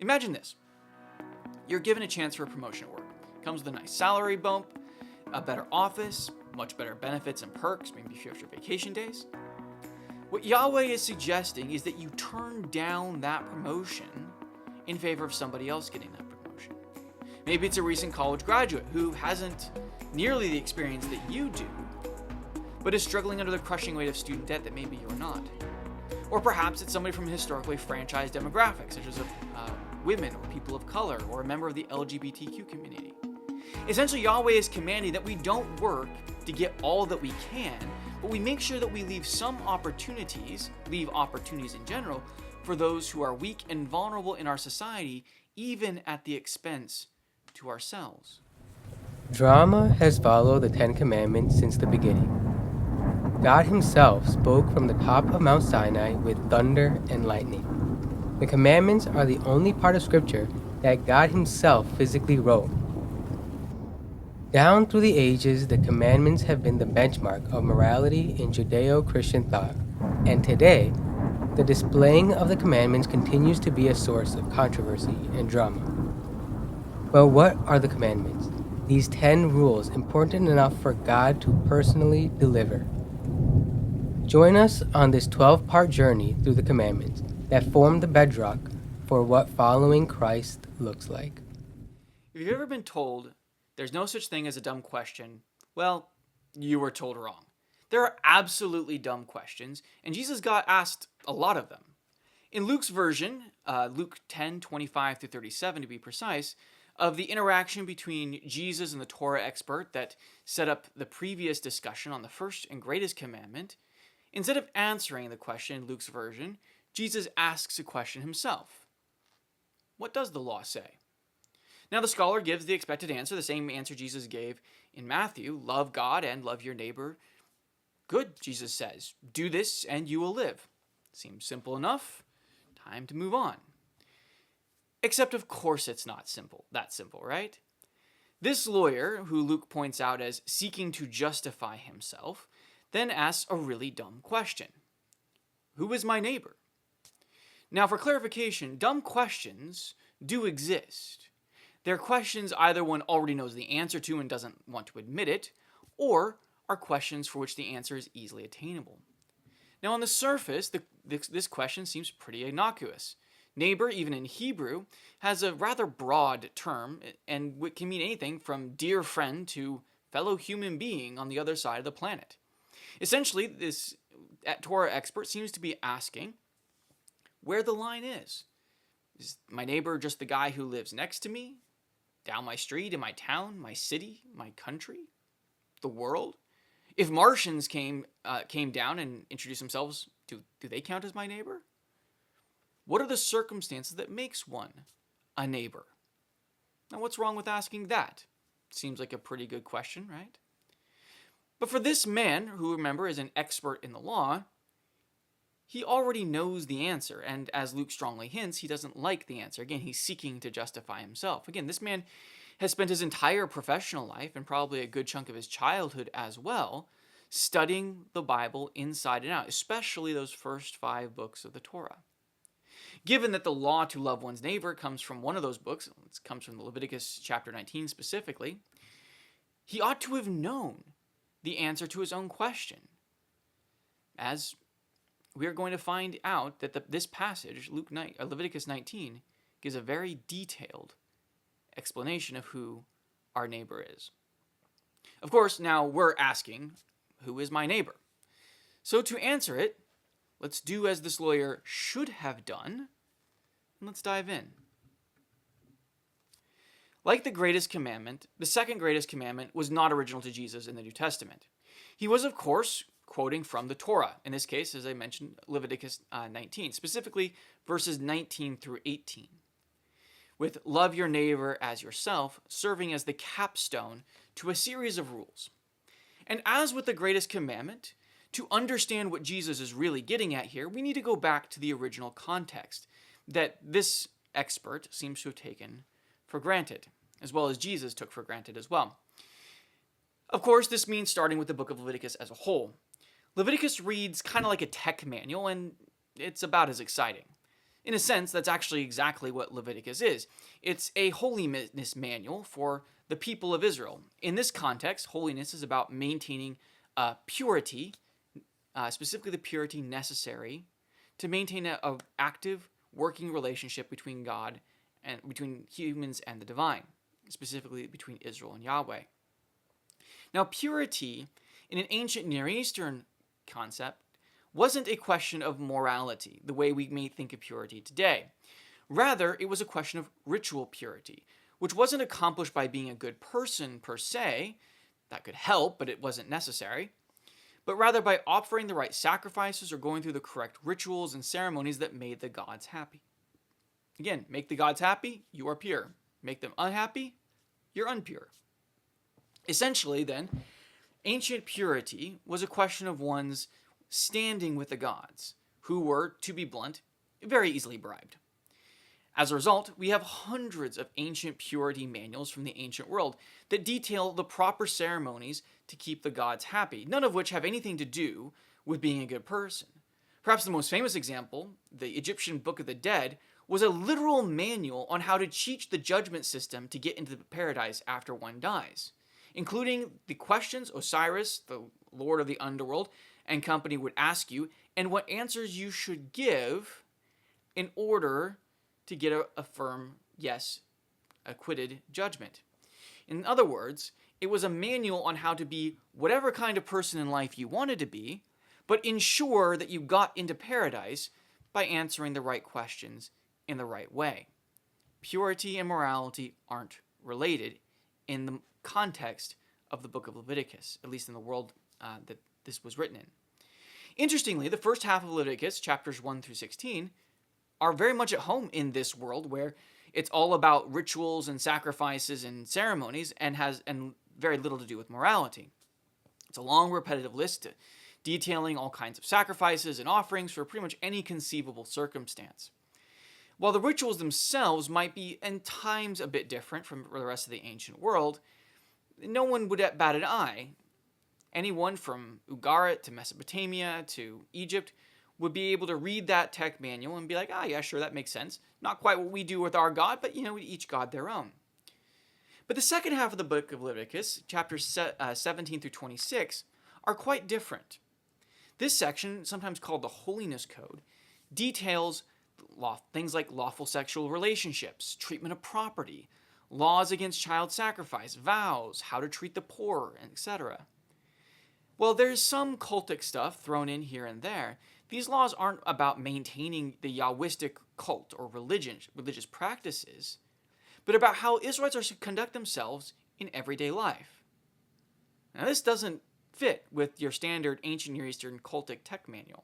Imagine this. You're given a chance for a promotion at work. Comes with a nice salary bump, a better office, much better benefits and perks, maybe a few extra vacation days. What Yahweh is suggesting is that you turn down that promotion in favor of somebody else getting that promotion. Maybe it's a recent college graduate who hasn't nearly the experience that you do, but is struggling under the crushing weight of student debt that maybe you're not. Or perhaps it's somebody from a historically franchised demographic, such as women or people of color or a member of the LGBTQ community. Essentially, Yahweh is commanding that we don't work to get all that we can, but we make sure that we leave opportunities in general, for those who are weak and vulnerable in our society, even at the expense to ourselves. Drama has followed the Ten Commandments since the beginning. God Himself spoke from the top of Mount Sinai with thunder and lightning. The commandments are the only part of Scripture that God Himself physically wrote. Down through the ages, the commandments have been the benchmark of morality in Judeo-Christian thought, and today, the displaying of the commandments continues to be a source of controversy and drama. But what are the commandments? These 10 rules important enough for God to personally deliver. Join us on this 12-part journey through the commandments that form the bedrock for what following Christ looks like. If you've ever been told there's no such thing as a dumb question, well, you were told wrong. There are absolutely dumb questions, and Jesus got asked a lot of them. In Luke's version, Luke 10:25 through 37 to be precise, of the interaction between Jesus and the Torah expert that set up the previous discussion on the first and greatest commandment, instead of answering the question in Luke's version, Jesus asks a question himself. What does the law say? Now the scholar gives the expected answer, the same answer Jesus gave in Matthew: love God and love your neighbor. Good, Jesus says. Do this and you will live. Seems simple enough. Time to move on. Except of course it's not that simple, right? This lawyer, who Luke points out as seeking to justify himself, then asks a really dumb question. Who is my neighbor? Now, for clarification, dumb questions do exist. They're questions either one already knows the answer to and doesn't want to admit it, or are questions for which the answer is easily attainable. Now, on the surface, this question seems pretty innocuous. Neighbor, even in Hebrew, has a rather broad term and can mean anything from dear friend to fellow human being on the other side of the planet. Essentially, this Torah expert seems to be asking where the line is. Is my neighbor just the guy who lives next to me, down my street, in my town, my city, my country, the world? If Martians came down and introduced themselves, do they count as my neighbor? What are the circumstances that makes one a neighbor? Now, what's wrong with asking that? Seems like a pretty good question, right? But for this man, who remember is an expert in the law, he already knows the answer, and as Luke strongly hints, he doesn't like the answer. Again, he's seeking to justify himself. Again, this man has spent his entire professional life, and probably a good chunk of his childhood as well, studying the Bible inside and out, especially those first 5 books of the Torah. Given that the law to love one's neighbor comes from one of those books, it comes from Leviticus chapter 19 specifically, he ought to have known the answer to his own question. As we are going to find out that this passage, Leviticus 19, gives a very detailed explanation of who our neighbor is. Of course, now we're asking, who is my neighbor? So to answer it, let's do as this lawyer should have done, and let's dive in. Like the greatest commandment, the second greatest commandment was not original to Jesus in the New Testament. He was, of course, quoting from the Torah, in this case, as I mentioned, Leviticus 19, specifically verses 19 through 18, with love your neighbor as yourself serving as the capstone to a series of rules. And as with the greatest commandment, to understand what Jesus is really getting at here, we need to go back to the original context that this expert seems to have taken for granted, as well as Jesus took for granted as well. Of course, this means starting with the book of Leviticus as a whole. Leviticus reads kind of like a tech manual, and it's about as exciting. In a sense, that's actually exactly what Leviticus is. It's a holiness manual for the people of Israel. In this context, holiness is about maintaining purity, specifically the purity necessary to maintain an active working relationship between God and between humans and the divine, specifically between Israel and Yahweh. Now, purity in an ancient Near Eastern concept wasn't a question of morality, the way we may think of purity today. Rather, it was a question of ritual purity, which wasn't accomplished by being a good person per se. That could help, but it wasn't necessary. But rather by offering the right sacrifices or going through the correct rituals and ceremonies that made the gods happy. Again, make the gods happy, you are pure. Make them unhappy, you're unpure. Essentially, then, ancient purity was a question of one's standing with the gods, who were, to be blunt, very easily bribed. As a result, we have hundreds of ancient purity manuals from the ancient world that detail the proper ceremonies to keep the gods happy, none of which have anything to do with being a good person. Perhaps the most famous example, the Egyptian Book of the Dead, was a literal manual on how to cheat the judgment system to get into the paradise after one dies, including the questions Osiris, the lord of the underworld, and company would ask you, and what answers you should give in order to get a firm, yes, acquitted judgment. In other words, it was a manual on how to be whatever kind of person in life you wanted to be, but ensure that you got into paradise by answering the right questions in the right way. Purity and morality aren't related in the context of the book of Leviticus, at least in the world that this was written in. Interestingly, the first half of Leviticus, chapters 1 through 16, are very much at home in this world where it's all about rituals and sacrifices and ceremonies and has very little to do with morality. It's a long, repetitive list detailing all kinds of sacrifices and offerings for pretty much any conceivable circumstance. While the rituals themselves might be in times a bit different from the rest of the ancient world, no one would bat an eye. Anyone from Ugarit to Mesopotamia to Egypt would be able to read that tech manual and be like, yeah, sure, that makes sense. Not quite what we do with our God, but each God their own. But the second half of the book of Leviticus, chapters 17 through 26, are quite different. This section, sometimes called the Holiness Code, details things like lawful sexual relationships, treatment of property, laws against child sacrifice, vows, how to treat the poor, etc. While there's some cultic stuff thrown in here and there, these laws aren't about maintaining the Yahwistic cult or religious practices, but about how Israelites are to conduct themselves in everyday life. Now, this doesn't fit with your standard ancient Near Eastern cultic tech manual.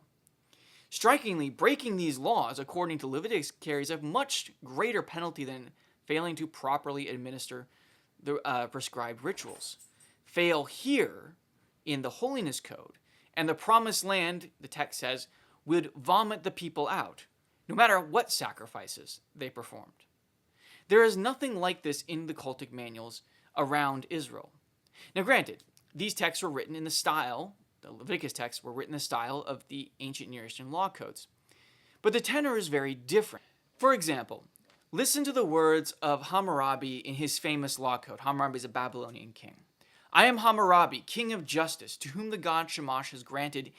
Strikingly, breaking these laws, according to Leviticus, carries a much greater penalty than failing to properly administer the prescribed rituals. Fail here in the Holiness Code, and the Promised Land, the text says, would vomit the people out, no matter what sacrifices they performed. There is nothing like this in the cultic manuals around Israel. Now, granted, these texts were written in the style, the Leviticus texts were written in the style of the ancient Near Eastern law codes. But the tenor is very different. For example, listen to the words of Hammurabi in his famous law code. Hammurabi is a Babylonian king. I am Hammurabi, king of justice, to whom the god Shamash has granted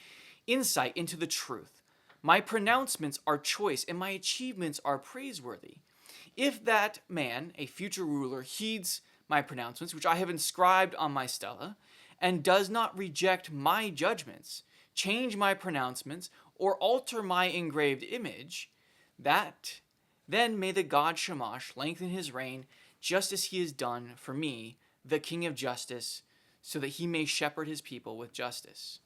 insight into the truth. My pronouncements are choice, and my achievements are praiseworthy. If that man, a future ruler, heeds my pronouncements, which I have inscribed on my stela, and does not reject my judgments, change my pronouncements, or alter my engraved image, then may the god Shamash lengthen his reign just as he has done for me, the king of justice, so that he may shepherd his people with justice.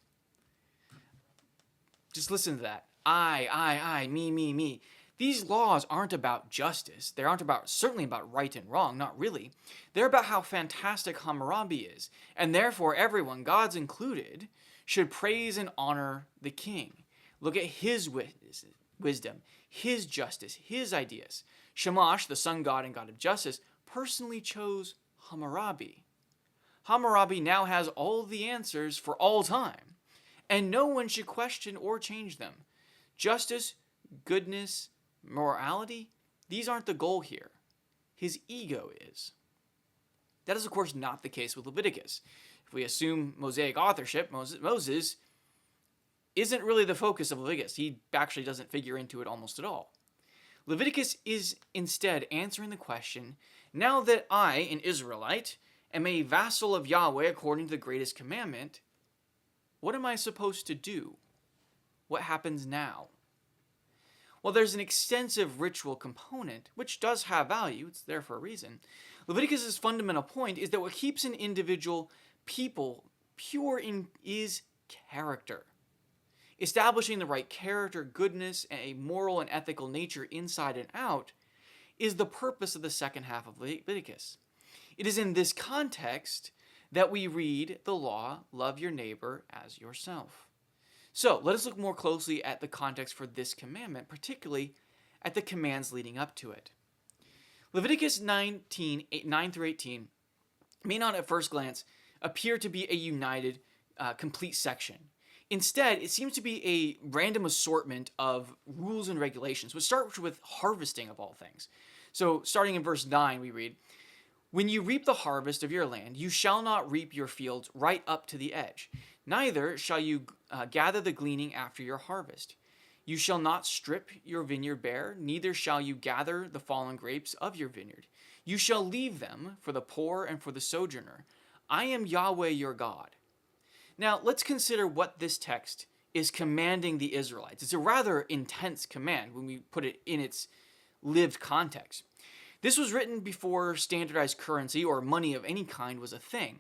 Just listen to that. I, me. These laws aren't about justice. They aren't certainly about right and wrong, not really. They're about how fantastic Hammurabi is, and therefore everyone, gods included, should praise and honor the king. Look at his wisdom, his justice, his ideas. Shamash, the sun god and god of justice, personally chose Hammurabi. Hammurabi now has all the answers for all time, and no one should question or change them. Justice, goodness, morality, these aren't the goal here. His ego is. That is, of course, not the case with Leviticus. If we assume Mosaic authorship, Moses isn't really the focus of Leviticus. He actually doesn't figure into it almost at all. Leviticus is instead answering the question, now that I, an Israelite, am a vassal of Yahweh according to the greatest commandment, what am I supposed to do? What happens now? Well, there's an extensive ritual component, which does have value, it's there for a reason. Leviticus' fundamental point is that what keeps an individual people pure is character. Establishing the right character, goodness, and a moral and ethical nature inside and out is the purpose of the second half of Leviticus. It is in this context that we read the law, love your neighbor as yourself. So let us look more closely at the context for this commandment, particularly at the commands leading up to it. Leviticus 19, 9 through 18 may not at first glance appear to be a united, complete section. Instead, it seems to be a random assortment of rules and regulations, which start with harvesting of all things. So starting in verse 9, we read, when you reap the harvest of your land, you shall not reap your fields right up to the edge. Neither shall you gather the gleaning after your harvest. You shall not strip your vineyard bare, neither shall you gather the fallen grapes of your vineyard. You shall leave them for the poor and for the sojourner. I am Yahweh your God. Now, let's consider what this text is commanding the Israelites. It's a rather intense command when we put it in its lived context. This was written before standardized currency or money of any kind was a thing.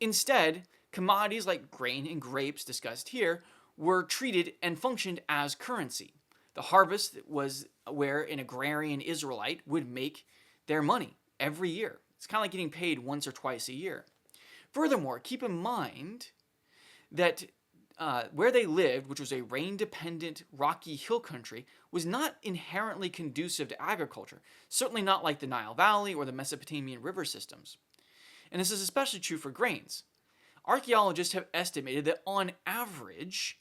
Instead, commodities like grain and grapes discussed here were treated and functioned as currency. The harvest was where an agrarian Israelite would make their money every year. It's kind of like getting paid once or twice a year. Furthermore, keep in mind that where they lived, which was a rain-dependent, rocky hill country, was not inherently conducive to agriculture, certainly not like the Nile Valley or the Mesopotamian river systems. And this is especially true for grains. Archaeologists have estimated that on average,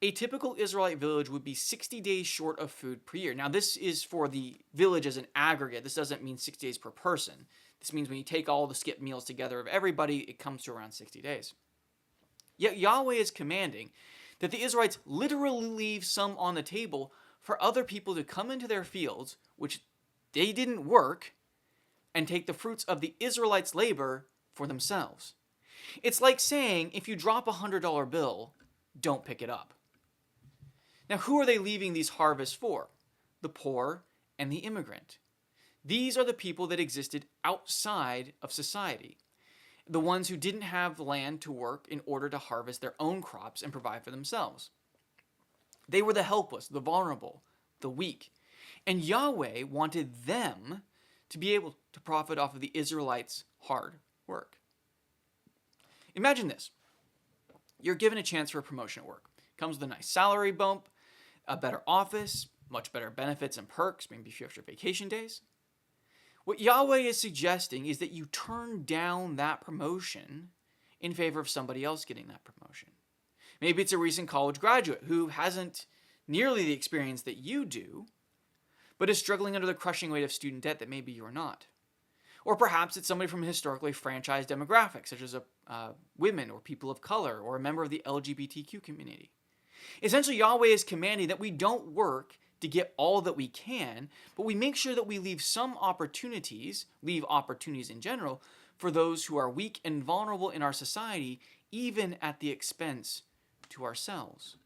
a typical Israelite village would be 60 days short of food per year. Now, this is for the village as an aggregate. This doesn't mean 60 days per person. This means when you take all the skip meals together of everybody, it comes to around 60 days. Yet Yahweh is commanding that the Israelites literally leave some on the table for other people to come into their fields, which they didn't work, and take the fruits of the Israelites' labor for themselves. It's like saying, if you drop a $100 bill, don't pick it up. Now, who are they leaving these harvests for? The poor and the immigrant. These are the people that existed outside of society. The ones who didn't have the land to work in order to harvest their own crops and provide for themselves. They were the helpless, the vulnerable, the weak. And Yahweh wanted them to be able to profit off of the Israelites' hard work. Imagine this. You're given a chance for a promotion at work. Comes with a nice salary bump, a better office, much better benefits and perks, maybe a few extra vacation days. What Yahweh is suggesting is that you turn down that promotion in favor of somebody else getting that promotion. Maybe it's a recent college graduate who hasn't nearly the experience that you do, but is struggling under the crushing weight of student debt that maybe you're not. Or perhaps it's somebody from a historically franchised demographic, such as women or people of color or a member of the LGBTQ community. Essentially, Yahweh is commanding that we don't work to get all that we can, but we make sure that we leave opportunities in general, for those who are weak and vulnerable in our society, even at the expense to ourselves.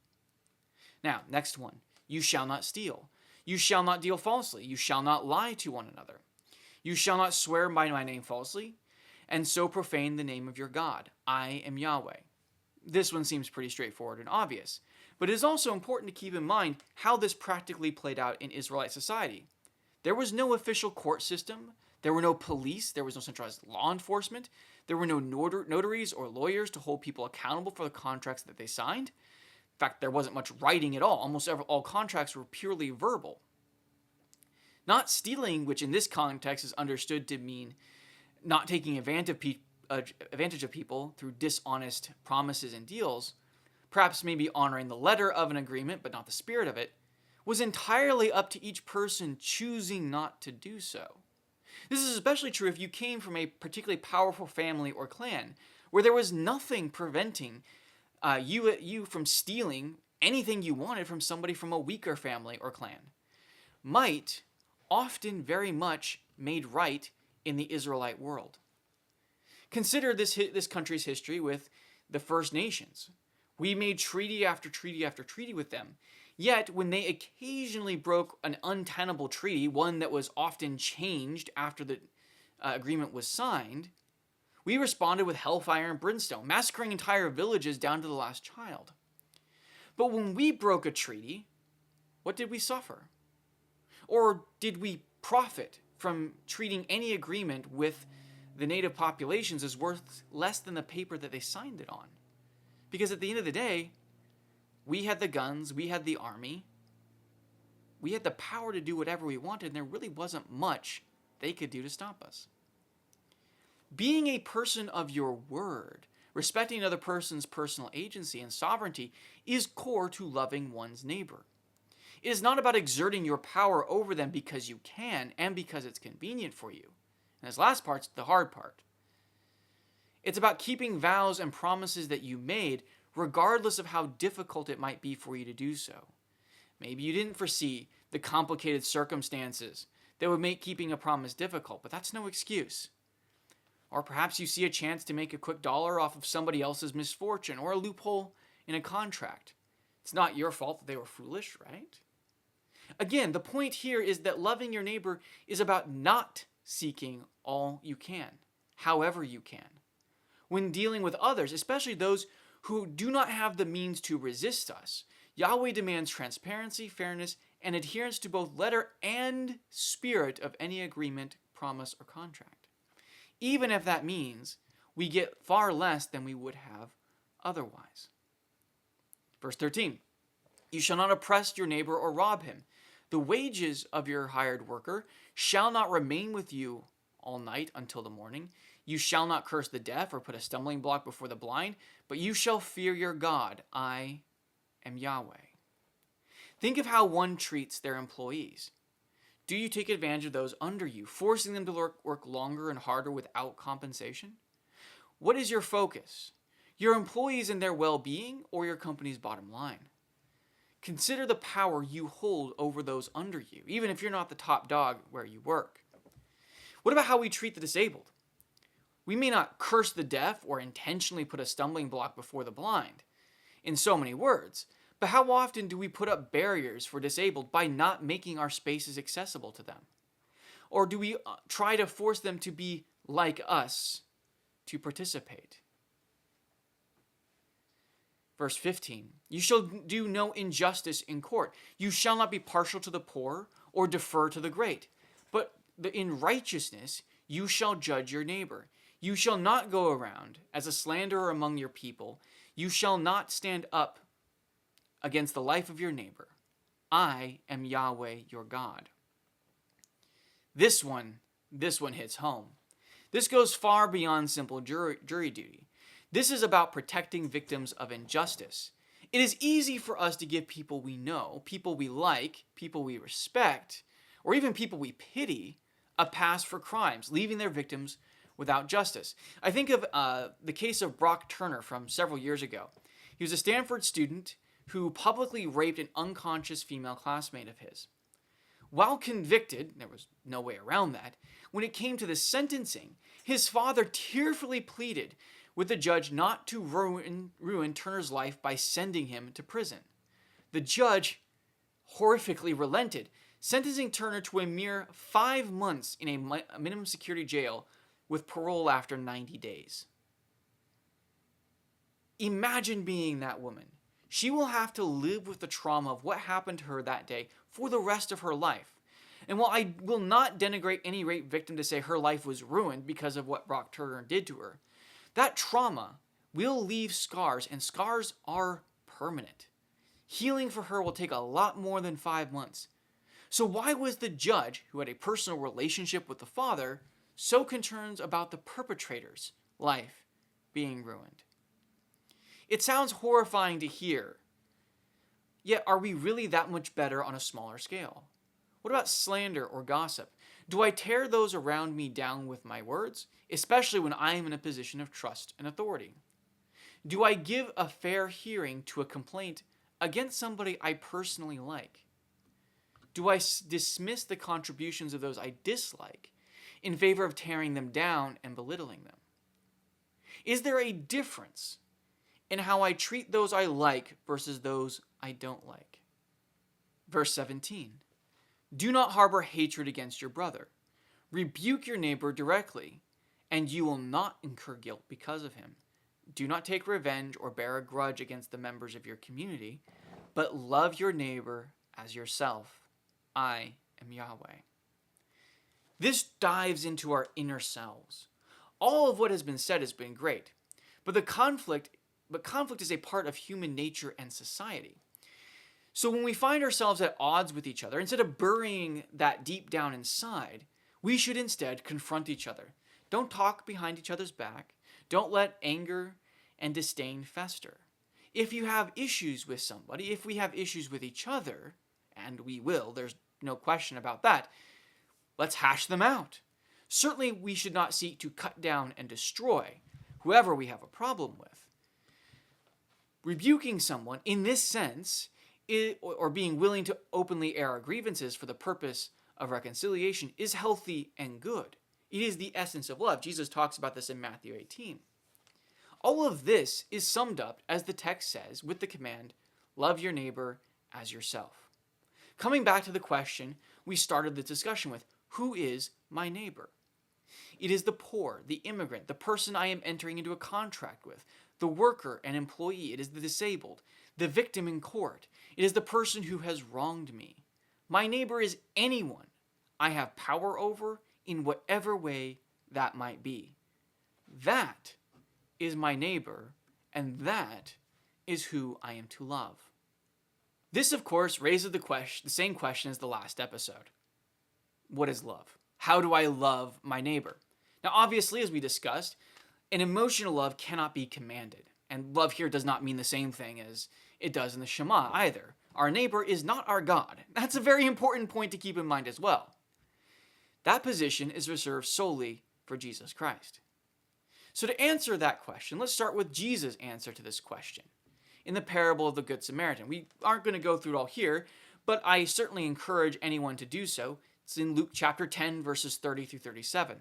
Now, next one. You shall not steal. You shall not deal falsely. You shall not lie to one another. You shall not swear by my name falsely, and so profane the name of your God. I am Yahweh. This one seems pretty straightforward and obvious. But it is also important to keep in mind how this practically played out in Israelite society. There was no official court system. There were no police. There was no centralized law enforcement. There were no notaries or lawyers to hold people accountable for the contracts that they signed. In fact, there wasn't much writing at all. Almost all contracts were purely verbal. Not stealing, which in this context is understood to mean not taking advantage of people through dishonest promises and deals, perhaps maybe honoring the letter of an agreement but not the spirit of it, was entirely up to each person choosing not to do so. This is especially true if you came from a particularly powerful family or clan, where there was nothing preventing you from stealing anything you wanted from somebody from a weaker family or clan. Might often very much made right in the Israelite world. Consider this country's history with the First Nations. We made treaty after treaty after treaty with them. Yet, when they occasionally broke an untenable treaty, one that was often changed after the agreement was signed, we responded with hellfire and brimstone, massacring entire villages down to the last child. But when we broke a treaty, what did we suffer? Or did we profit from treating any agreement with the native populations as worth less than the paper that they signed it on? Because at the end of the day, we had the guns, we had the army, we had the power to do whatever we wanted, and there really wasn't much they could do to stop us. Being a person of your word, respecting another person's personal agency and sovereignty, is core to loving one's neighbor. It is not about exerting your power over them because you can and because it's convenient for you. And this last part's the hard part. It's about keeping vows and promises that you made, regardless of how difficult it might be for you to do so. Maybe you didn't foresee the complicated circumstances that would make keeping a promise difficult, but that's no excuse. Or perhaps you see a chance to make a quick dollar off of somebody else's misfortune or a loophole in a contract. It's not your fault that they were foolish, right? Again, the point here is that loving your neighbor is about not seeking all you can, however you can. When dealing with others, especially those who do not have the means to resist us, Yahweh demands transparency, fairness, and adherence to both letter and spirit of any agreement, promise, or contract. Even if that means we get far less than we would have otherwise. Verse 13, you shall not oppress your neighbor or rob him. The wages of your hired worker shall not remain with you all night until the morning. You shall not curse the deaf or put a stumbling block before the blind, but you shall fear your God. I am Yahweh. Think of how one treats their employees. Do you take advantage of those under you, forcing them to work longer and harder without compensation? What is your focus? Your employees and their well-being, or your company's bottom line? Consider the power you hold over those under you, even if you're not the top dog where you work. What about how we treat the disabled? We may not curse the deaf or intentionally put a stumbling block before the blind, in so many words, but how often do we put up barriers for disabled by not making our spaces accessible to them? Or do we try to force them to be like us to participate? Verse 15, you shall do no injustice in court. You shall not be partial to the poor or defer to the great, but in righteousness you shall judge your neighbor. You shall not go around as a slanderer among your people. You shall not stand up against the life of your neighbor. I am Yahweh your God. This one hits home. This goes far beyond simple jury duty. This is about protecting victims of injustice. It is easy for us to give people we know, people we like, people we respect, or even people we pity, a pass for crimes, leaving their victims without justice. I think of the case of Brock Turner from several years ago. He was a Stanford student who publicly raped an unconscious female classmate of his. While convicted, there was no way around that, when it came to the sentencing, his father tearfully pleaded with the judge not to ruin Turner's life by sending him to prison. The judge horrifically relented, sentencing Turner to a mere 5 months in a minimum security jail with parole after 90 days. Imagine being that woman. She will have to live with the trauma of what happened to her that day for the rest of her life. And while I will not denigrate any rape victim to say her life was ruined because of what Brock Turner did to her, that trauma will leave scars, and scars are permanent. Healing for her will take a lot more than 5 months. So why was the judge, who had a personal relationship with the father, so concerned about the perpetrator's life being ruined? It sounds horrifying to hear, Yet, are we really that much better on a smaller scale? What about slander or gossip? Do I tear those around me down with my words, especially when I am in a position of trust and authority? Do I give a fair hearing to a complaint against somebody I personally like? Do I dismiss the contributions of those I dislike in favor of tearing them down and belittling them? Is there a difference in how I treat those I like versus those I don't like? Verse 17. Do not harbor hatred against your brother. Rebuke your neighbor directly, and you will not incur guilt because of him. Do not take revenge or bear a grudge against the members of your community, but love your neighbor as yourself. I am Yahweh. This dives into our inner selves. All of what has been said has been great, but conflict is a part of human nature and society. So when we find ourselves at odds with each other, instead of burying that deep down inside, we should instead confront each other. Don't talk behind each other's back. Don't let anger and disdain fester. If you have issues with somebody, if we have issues with each other, and we will, there's no question about that, let's hash them out. Certainly we should not seek to cut down and destroy whoever we have a problem with. Rebuking someone in this sense, or being willing to openly air our grievances for the purpose of reconciliation, is healthy and good. It is the essence of love. Jesus talks about this in Matthew 18. All of this is summed up, as the text says, with the command, love your neighbor as yourself. Coming back to the question we started the discussion with, who is my neighbor? It is the poor, the immigrant, the person I am entering into a contract with, the worker and employee. It is the disabled, the victim in court. It is the person who has wronged me. My neighbor is anyone I have power over in whatever way that might be. That is my neighbor, and that is who I am to love. This, of course, raises the same question as the last episode. What is love? How do I love my neighbor? Now, obviously, as we discussed, an emotional love cannot be commanded. And love here does not mean the same thing as it does in the Shema either. Our neighbor is not our God. That's a very important point to keep in mind as well. That position is reserved solely for Jesus Christ. So to answer that question, let's start with Jesus' answer to this question in the parable of the Good Samaritan. We aren't going to go through it all here, but I certainly encourage anyone to do so. It's in Luke chapter 10, verses 30 through 37.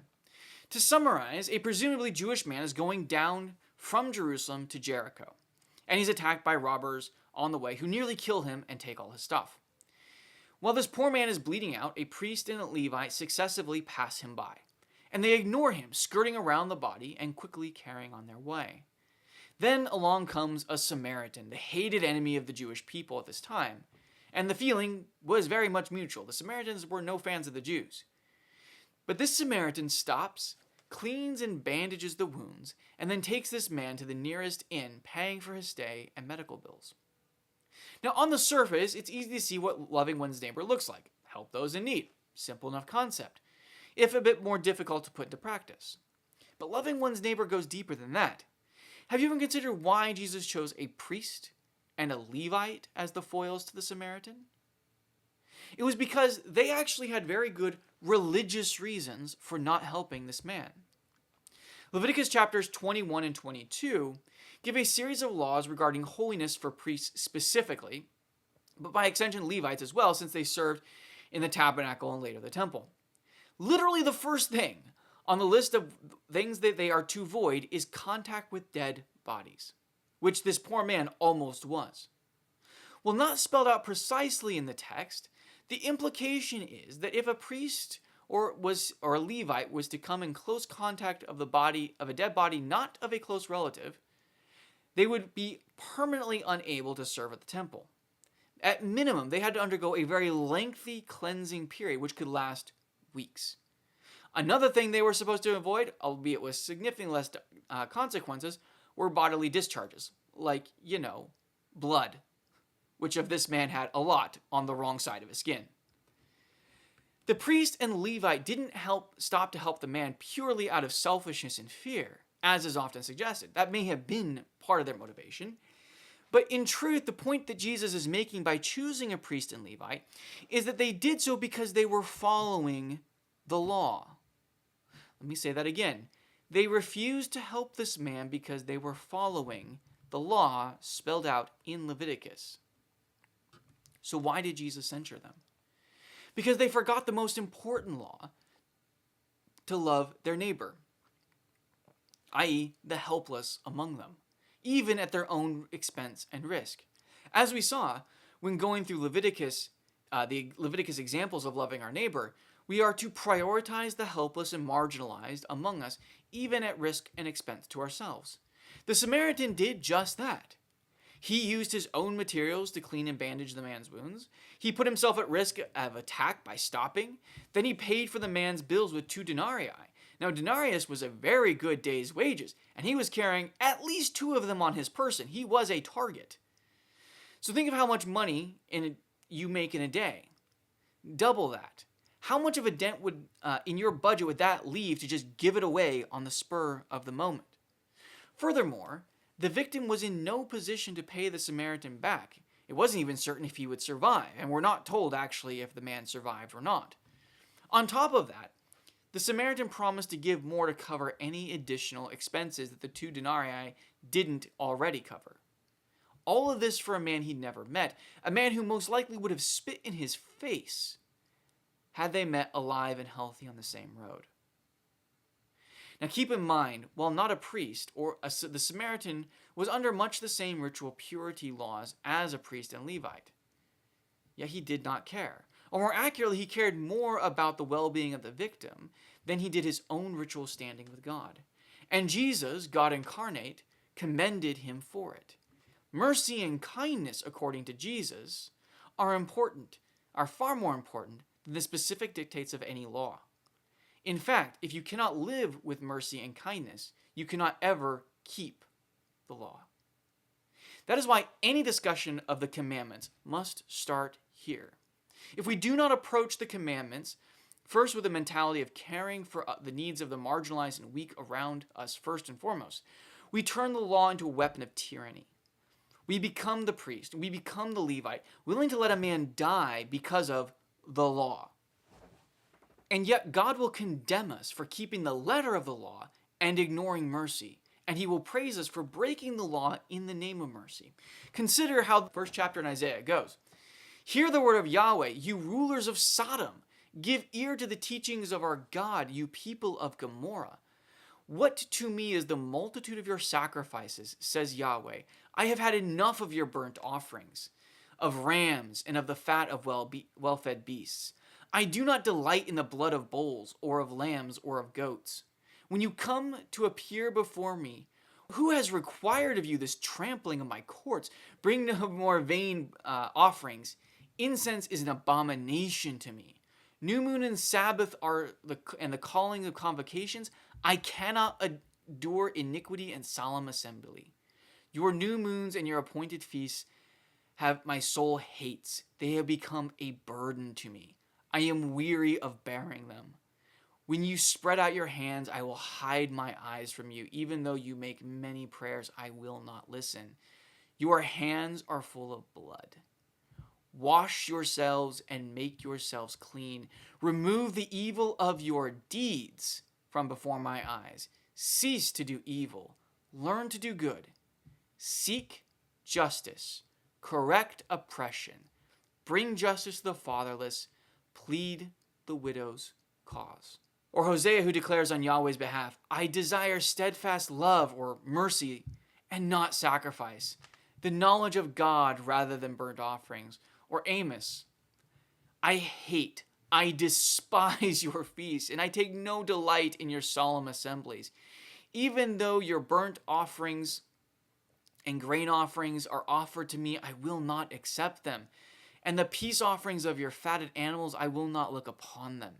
To summarize, a presumably Jewish man is going down from Jerusalem to Jericho, and he's attacked by robbers on the way who nearly kill him and take all his stuff. While this poor man is bleeding out, a priest and a Levite successively pass him by, and they ignore him, skirting around the body and quickly carrying on their way. Then along comes a Samaritan, the hated enemy of the Jewish people at this time, and the feeling was very much mutual. The Samaritans were no fans of the Jews. But this Samaritan stops, cleans and bandages the wounds, and then takes this man to the nearest inn, paying for his stay and medical bills. Now, on the surface, it's easy to see what loving one's neighbor looks like. Help those in need. Simple enough concept, if a bit more difficult to put into practice. But loving one's neighbor goes deeper than that. Have you even considered why Jesus chose a priest and a Levite as the foils to the Samaritan? It was because they actually had very good religious reasons for not helping this man. Leviticus chapters 21 and 22 give a series of laws regarding holiness for priests specifically, but by extension Levites as well, since they served in the tabernacle and later the temple. Literally the first thing on the list of things that they are to avoid is contact with dead bodies, which this poor man almost was. Well, not spelled out precisely in the text, the implication is that if a priest or a Levite was to come in close contact of the body of a dead body, not of a close relative, they would be permanently unable to serve at the temple. At minimum, they had to undergo a very lengthy cleansing period, which could last weeks. Another thing they were supposed to avoid, albeit with significantly less consequences, were bodily discharges, like, blood, which of this man had a lot on the wrong side of his skin. The priest and Levite didn't stop to help the man purely out of selfishness and fear, as is often suggested. That may have been part of their motivation, But in truth, the point that Jesus is making by choosing a priest and Levite is that they did so because they were following the law. Let me say that again. They refused to help this man because they were following the law spelled out in Leviticus. So why did Jesus censure them? Because they forgot the most important law, to love their neighbor, i.e., the helpless among them, even at their own expense and risk. As we saw when going through Leviticus, the Leviticus examples of loving our neighbor, we are to prioritize the helpless and marginalized among us, even at risk and expense to ourselves. The Samaritan did just that. He used his own materials to clean and bandage the man's wounds. He put himself at risk of attack by stopping. Then he paid for the man's bills with 2 denarii. Now, denarius was a very good day's wages, and he was carrying at least 2 of them on his person. He was a target. So think of how much money you make in a day. Double that. How much of a dent would in your budget would that leave to just give it away on the spur of the moment? Furthermore, the victim was in no position to pay the Samaritan back. It wasn't even certain if he would survive, and we're not told actually if the man survived or not. On top of that, the Samaritan promised to give more to cover any additional expenses that the 2 denarii didn't already cover. All of this for a man he'd never met, a man who most likely would have spit in his face had they met alive and healthy on the same road. Now keep in mind, while not a priest, the Samaritan was under much the same ritual purity laws as a priest and Levite. Yet he did not care. Or more accurately, he cared more about the well-being of the victim than he did his own ritual standing with God. And Jesus, God incarnate, commended him for it. Mercy and kindness, according to Jesus, are far more important than the specific dictates of any law. In fact, if you cannot live with mercy and kindness, you cannot ever keep the law. That is why any discussion of the commandments must start here. If we do not approach the commandments first with a mentality of caring for the needs of the marginalized and weak around us first and foremost, we turn the law into a weapon of tyranny. We become the priest, we become the Levite, willing to let a man die because of the law. And yet God will condemn us for keeping the letter of the law and ignoring mercy. And he will praise us for breaking the law in the name of mercy. Consider how the first chapter in Isaiah goes. Hear the word of Yahweh, you rulers of Sodom. Give ear to the teachings of our God, you people of Gomorrah. What to me is the multitude of your sacrifices, says Yahweh. I have had enough of your burnt offerings, of rams and of the fat of well-fed beasts. I do not delight in the blood of bulls or of lambs or of goats. When you come to appear before me, who has required of you this trampling of my courts? Bring no more vain offerings. Incense is an abomination to me. New moon and Sabbath and the calling of convocations. I cannot endure iniquity and solemn assembly. Your new moons and your appointed feasts my soul hates. They have become a burden to me. I am weary of bearing them. When you spread out your hands, I will hide my eyes from you. Even though you make many prayers, I will not listen. Your hands are full of blood. Wash yourselves and make yourselves clean. Remove the evil of your deeds from before my eyes. Cease to do evil. Learn to do good. Seek justice. Correct oppression. Bring justice to the fatherless. Plead the widow's cause. Or Hosea, who declares on Yahweh's behalf, I desire steadfast love or mercy and not sacrifice, the knowledge of God rather than burnt offerings. Or Amos, I despise your feasts, and I take no delight in your solemn assemblies. Even though your burnt offerings and grain offerings are offered to me, I will not accept them. And the peace offerings of your fatted animals, I will not look upon them.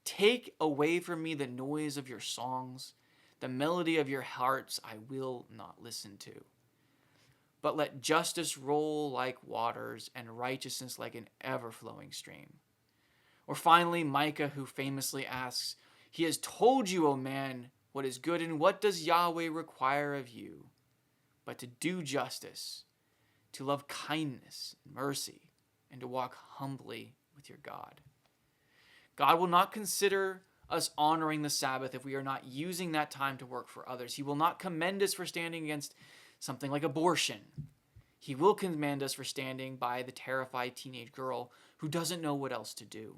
Take away from me the noise of your songs. The melody of your hearts I will not listen to. But let justice roll like waters and righteousness like an ever-flowing stream. Or finally, Micah, who famously asks, He has told you, O man, what is good, and what does Yahweh require of you? But to do justice, to love kindness and mercy, and to walk humbly with your God. God will not consider us honoring the Sabbath if we are not using that time to work for others. He will not commend us for standing against something like abortion. He will commend us for standing by the terrified teenage girl who doesn't know what else to do.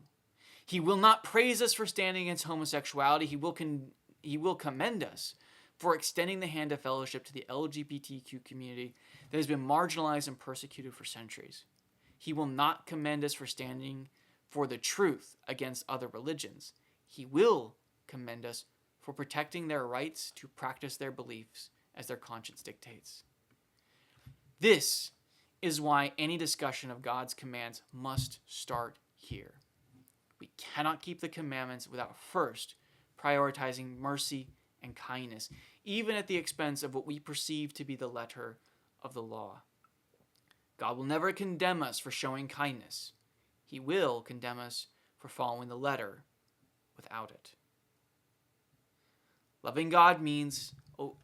He will not praise us for standing against homosexuality. He will commend us for extending the hand of fellowship to the LGBTQ community that has been marginalized and persecuted for centuries. He will not commend us for standing for the truth against other religions. He will commend us for protecting their rights to practice their beliefs as their conscience dictates. This is why any discussion of God's commands must start here. We cannot keep the commandments without first prioritizing mercy and kindness, even at the expense of what we perceive to be the letter of the law. God will never condemn us for showing kindness. He will condemn us for following the letter without it. Loving God means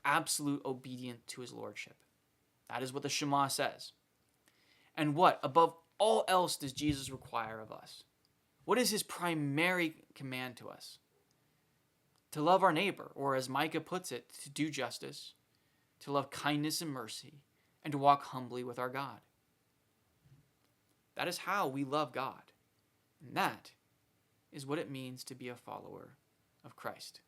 absolute obedience to his lordship. That is what the Shema says. And what, above all else, does Jesus require of us? What is his primary command to us? To love our neighbor, or as Micah puts it, to do justice, to love kindness and mercy, and to walk humbly with our God. That is how we love God. And that is what it means to be a follower of Christ.